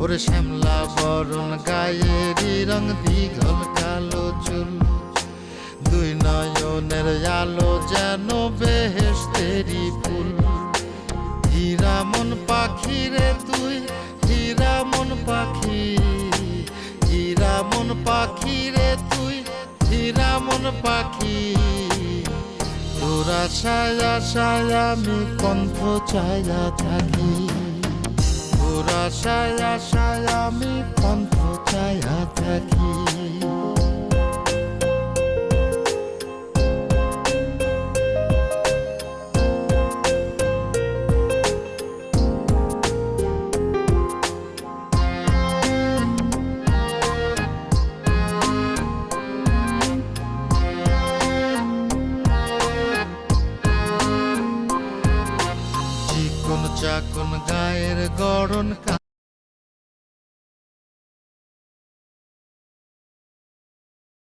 ওরে শ্যামলা বরণ গায়েরই রং, দীঘল কালো চুল, দুই নয়নের আলো যেন বেহেশতেরি ফুল। হীরা মন পাখি রে তুই, হীরা মন পাখি, হীরা মন পাখি রে তুই, হীরা মন পাখি। তোর আশায় আশায় আমি কণ্ঠ চাইয়া থাকি, তোর আশায় আশায় আমি কণ্ঠ চাইয়া থাকি।